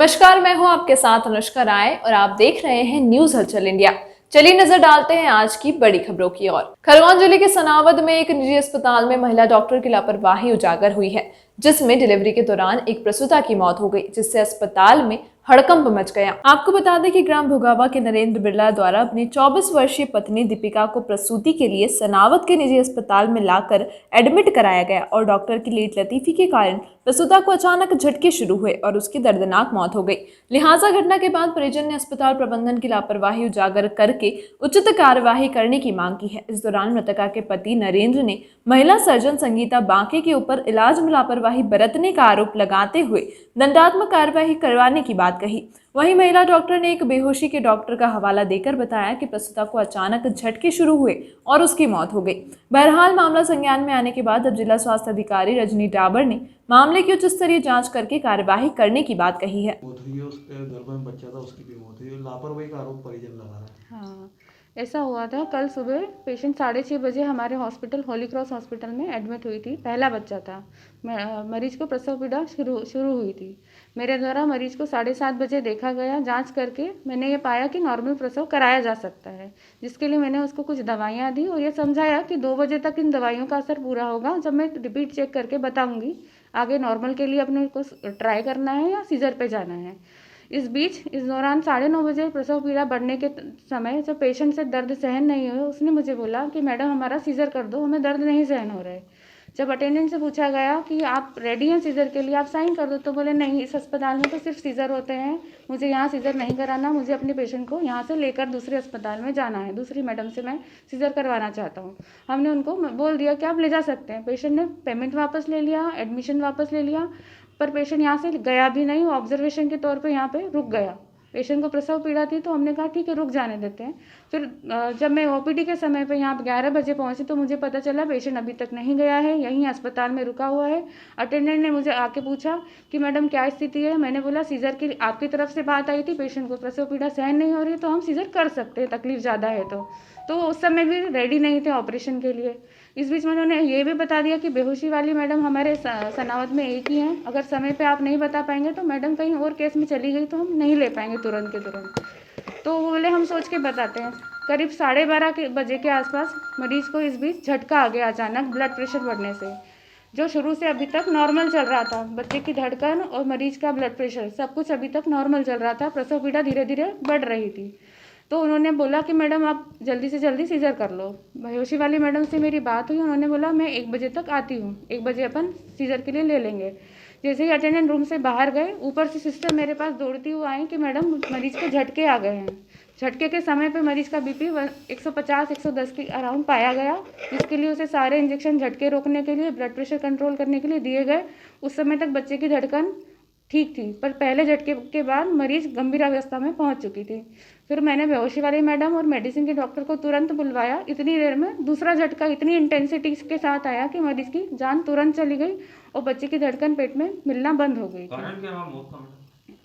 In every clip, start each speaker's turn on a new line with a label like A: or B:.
A: नमस्कार, मैं हूं आपके साथ अनुष्का राय और आप देख रहे हैं न्यूज हलचल इंडिया। चलिए नजर डालते हैं आज की बड़ी खबरों की ओर। खरगोन जिले के सनावद में एक निजी अस्पताल में महिला डॉक्टर की लापरवाही उजागर हुई है, जिसमें डिलीवरी के दौरान एक प्रसूता की मौत हो गई, जिससे अस्पताल में हड़कंप मच गया। आपको बता दें कि ग्राम भुगावा के नरेंद्र बिरला द्वारा अपनी 24 वर्षीय पत्नी दीपिका को प्रसूति के लिए सनावद के निजी अस्पताल में लाकर एडमिट कराया गया और डॉक्टर की लेट लतीफी के कारण प्रसूता को अचानक झटके शुरू हुए और उसकी दर्दनाक मौत हो गई। लिहाजा घटना के बाद परिजन ने अस्पताल प्रबंधन की लापरवाही उजागर करके उचित कार्यवाही करने की मांग की है। इस दौरान मृतका के पति नरेंद्र ने महिला सर्जन संगीता बांके के ऊपर इलाज में लापरवाही बरतने का आरोप लगाते हुए दंडात्मक कार्यवाही करवाने की बात कही। वहीं महिला डॉक्टर ने एक बेहोशी के डॉक्टर का हवाला देकर बताया कि प्रसूता को अचानक झटके शुरू हुए और उसकी मौत हो गई। बहरहाल मामला संज्ञान में आने के बाद अब जिला स्वास्थ्य अधिकारी रजनी डाबर ने मामले की उच्च स्तरीय जांच करके कार्यवाही करने की बात कही है।
B: उसके गर्भ में बच्चा था, उसकी भी मौत हुई। लापरवाही का आरोप परिजन लगा रहा है।
C: हाँ, ऐसा हुआ था। कल सुबह पेशेंट 6:30 बजे हमारे हॉस्पिटल होली क्रॉस हॉस्पिटल में एडमिट हुई थी। पहला बच्चा था। मरीज को प्रसव पीड़ा शुरू हुई थी। मेरे द्वारा मरीज को 7:30 बजे देखा गया। जांच करके मैंने ये पाया कि नॉर्मल प्रसव कराया जा सकता है, जिसके लिए मैंने उसको कुछ दवाइयाँ दी और ये समझाया कि 2 बजे तक इन दवाइयों का असर पूरा होगा, जब मैं रिपीट चेक करके बताऊँगी आगे नॉर्मल के लिए अपने को ट्राई करना है या सीजर पे जाना है। इस दौरान 9:30 बजे प्रसव पीड़ा बढ़ने के समय जब पेशेंट से दर्द सहन नहीं हुआ, उसने मुझे बोला कि मैडम हमारा सीज़र कर दो, हमें दर्द नहीं सहन हो रहा है। जब अटेंडेंट से पूछा गया कि आप रेडी हैं सीज़र के लिए, आप साइन कर दो, तो बोले नहीं, इस अस्पताल में तो सिर्फ सीज़र होते हैं, मुझे यहाँ सीज़र नहीं कराना, मुझे अपने पेशेंट को यहाँ से लेकर दूसरे अस्पताल में जाना है, दूसरी मैडम से मैं सीज़र करवाना चाहता हूँ। हमने उनको बोल दिया कि आप ले जा सकते हैं। पेशेंट ने पेमेंट वापस ले लिया, एडमिशन वापस ले लिया, पर पेशेंट यहाँ से गया भी नहीं, वो ऑब्जर्वेशन के तौर पे यहाँ पे रुक गया। पेशेंट को प्रसव पीड़ा थी तो हमने कहा ठीक है, रुक जाने देते हैं। फिर जब मैं ओपीडी के समय पे यहाँ 11 बजे पहुँची तो मुझे पता चला पेशेंट अभी तक नहीं गया है, यहीं अस्पताल में रुका हुआ है। अटेंडेंट ने मुझे आके पूछा कि मैडम क्या स्थिति है। मैंने बोला सीज़र की आपकी तरफ से बात आई थी, पेशेंट को प्रसव पीड़ा सहन नहीं हो रही है तो हम सीज़र कर सकते हैं, तकलीफ ज़्यादा है तो उस समय भी रेडी नहीं थे ऑपरेशन के लिए। इस बीच में उन्होंने ये भी बता दिया कि बेहोशी वाली मैडम हमारे सनावद में एक ही हैं, अगर समय पे आप नहीं बता पाएंगे तो मैडम कहीं और केस में चली गई तो हम नहीं ले पाएंगे तुरंत के तुरंत। तो वो बोले हम सोच के बताते हैं। करीब 12:30 बजे के आसपास मरीज को इस बीच झटका आ गया अचानक ब्लड प्रेशर बढ़ने से, जो शुरू से अभी तक नॉर्मल चल रहा था। बच्चे की धड़कन और मरीज का ब्लड प्रेशर सब कुछ अभी तक नॉर्मल चल रहा था, प्रसव पीड़ा धीरे धीरे बढ़ रही थी। तो उन्होंने बोला कि मैडम आप जल्दी से जल्दी सीज़र कर लो। बेहोशी वाली मैडम से मेरी बात हुई, उन्होंने बोला मैं 1 बजे तक आती हूँ, 1 बजे अपन सीज़र के लिए ले लेंगे। जैसे ही अटेंडेंट रूम से बाहर गए, ऊपर से सिस्टर मेरे पास दौड़ती हुई आई कि मैडम मरीज को झटके आ गए हैं। झटके के समय पे मरीज का बीपी 150-110 के अराउंड पाया गया, जिसके लिए उसे सारे इंजेक्शन झटके रोकने के लिए, ब्लड प्रेशर कंट्रोल करने के लिए दिए गए। उस समय तक बच्चे की धड़कन ठीक थी, पर पहले झटके के बाद मरीज गंभीर अवस्था में पहुंच चुकी थी। फिर मैंने बेहोशी वाली मैडम और मेडिसिन के डॉक्टर को तुरंत बुलवाया। इतनी देर में दूसरा झटका इतनी इंटेंसिटी के साथ आया कि मरीज की जान तुरंत चली गई और बच्चे की धड़कन पेट में मिलना बंद हो गई।
B: कारण क्या मौत का?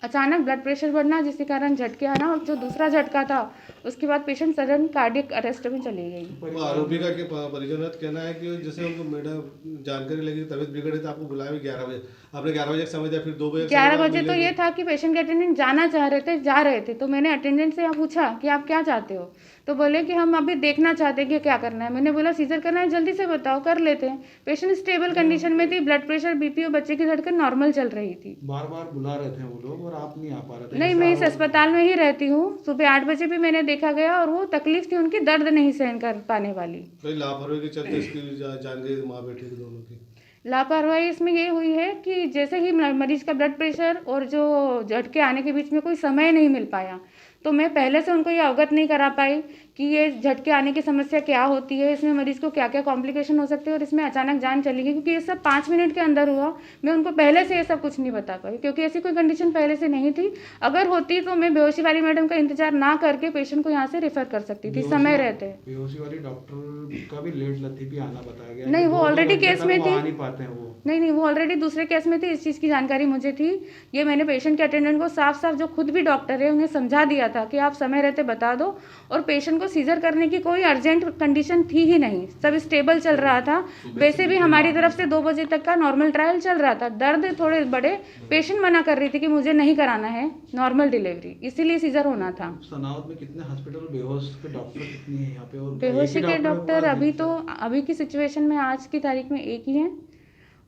C: अचानक ब्लड प्रेशर बढ़ना, जिसके कारण झटके आना, और जो दूसरा झटका था उसके बाद पेशेंट सडन कार्डियक अरेस्ट में चली गई।
D: आरोपी का परिजन का कहना है कि जैसे उनको मैडम जानकारी लगी तबीयत बिगड़ी तो आपको बुलाया 11 बजे, आपने 11 बजे समय दिया, फिर 2 बजे
C: 11 बजे तो ये था कि पेशेंट के अटेंडेंट जाना चाह रहे थे, जा रहे थे, तो मैंने अटेंडेंट से पूछा कि आप क्या चाहते हो, तो बोले कि हम अभी देखना चाहते हैं कि क्या करना है। मैंने बोला सीजर करना है, जल्दी से बताओ, कर लेते हैं। पेशेंट स्टेबल कंडीशन में थी, ब्लड प्रेशर, बीपी और बच्चे की धड़कन नॉर्मल चल रही थी।
B: बार बार बुला रहे थे वो लोग और आप नहीं आ पा रहे थे?
C: नहीं, मैं इस अस्पताल में ही रहती हूँ। सुबह 8 बजे भी मैंने देखा गया और वो तकलीफ थी उनकी, दर्द नहीं सहन कर पाने वाली।
D: लापरवाही के चलते इसकी जान गई माँ बेटी की दोनों की।
C: लापरवाही इसमें ये हुई है कि जैसे ही मरीज का ब्लड प्रेशर और जो झटके आने के बीच में कोई समय नहीं मिल पाया, तो मैं पहले से उनको ये अवगत नहीं करा पाई कि ये झटके आने की समस्या क्या होती है, इसमें मरीज को क्या क्या कॉम्प्लिकेशन हो सकते हैं और इसमें अचानक जान चली गई, क्योंकि ये सब 5 मिनट के अंदर हुआ। मैं उनको पहले से ये सब कुछ नहीं बता पाई, क्योंकि ऐसी कोई कंडीशन पहले से नहीं थी। अगर होती तो मैं बेहोशी वाली मैडम का इंतजार ना करके पेशेंट को यहाँ से रेफर कर सकती थी समय रहते।
B: बेहोशी वाली डॉक्टर का भी लेट लतीफी आना बताया गया।
C: नहीं, वो ऑलरेडी केस में थी।
B: नहीं पाते हैं वो।
C: नहीं, वो ऑलरेडी दूसरे केस में थी, इस चीज़ की जानकारी मुझे थी। ये मैंने पेशेंट के अटेंडेंट को साफ साफ, जो खुद भी डॉक्टर है, उन्हें समझा दिया था कि आप समय रहते बता दो और पेशेंट को को सीजर करने की कोई अर्जेंट कंडीशन थी ही नहीं, सब स्टेबल चल रहा था। वैसे भी हमारी तरफ से 2 बजे तक का नॉर्मल ट्रायल चल रहा था। दर्द थोड़े बड़े, पेशेंट मना कर रही थी कि मुझे नहीं कराना है नॉर्मल डिलीवरी, इसीलिए सीजर होना था।
B: सनावद में कितने हॉस्पिटल बेहोश के डॉक्टर कितने हैं यहाँ पे? और
C: बेहोशी
B: एक ही
C: के डॉक्टर
B: पूरा
C: अभी की सिचुएशन में आज की तारीख में एक ही हैं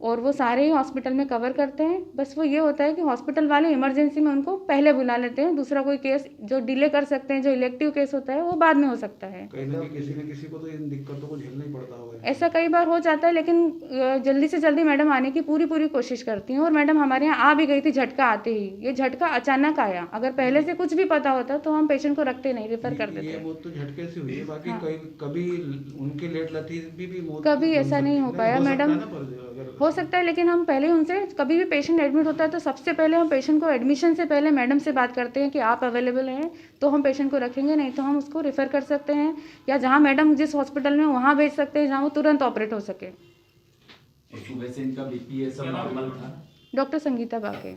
C: और वो सारे ही हॉस्पिटल में कवर करते हैं। बस वो ये होता है कि हॉस्पिटल वाले इमरजेंसी में उनको पहले बुला लेते हैं, दूसरा कोई केस जो डिले कर सकते हैं, जो इलेक्टिव केस होता है वो बाद में हो सकता है।
B: कहीं ना कहीं किसी न किसी को तो इन दिक्कतों को झेलना ही पड़ता होगा।
C: ऐसा कई बार हो जाता है, लेकिन जल्दी से जल्दी मैडम आने की पूरी कोशिश करती हैं। और मैडम हमारे यहाँ आ भी गई थी झटका आते ही, ये झटका अचानक आया। अगर पहले से कुछ भी पता होता तो हम पेशेंट को रखते नहीं, रेफर कर देते।
B: ये मौत तो झटके से हुई है, बाकी कभी उनके लेट लतीफ़ी भी मौत
C: कभी ऐसा नहीं हो पाया मैडम। हो सकता है, लेकिन हम पहले उनसे, कभी भी पेशेंट एडमिट होता है तो सबसे पहले हम पेशेंट को एडमिशन से पहले मैडम से बात करते हैं कि आप अवेलेबल हैं तो हम पेशेंट को रखेंगे, नहीं तो हम उसको रेफ़र कर सकते हैं या जहां मैडम जिस हॉस्पिटल में वहां भेज सकते हैं जहां वो तुरंत ऑपरेट हो सके।
E: सुबह से इनका बीपी ये सब नॉर्मल था।
C: डॉक्टर संगीता बाके।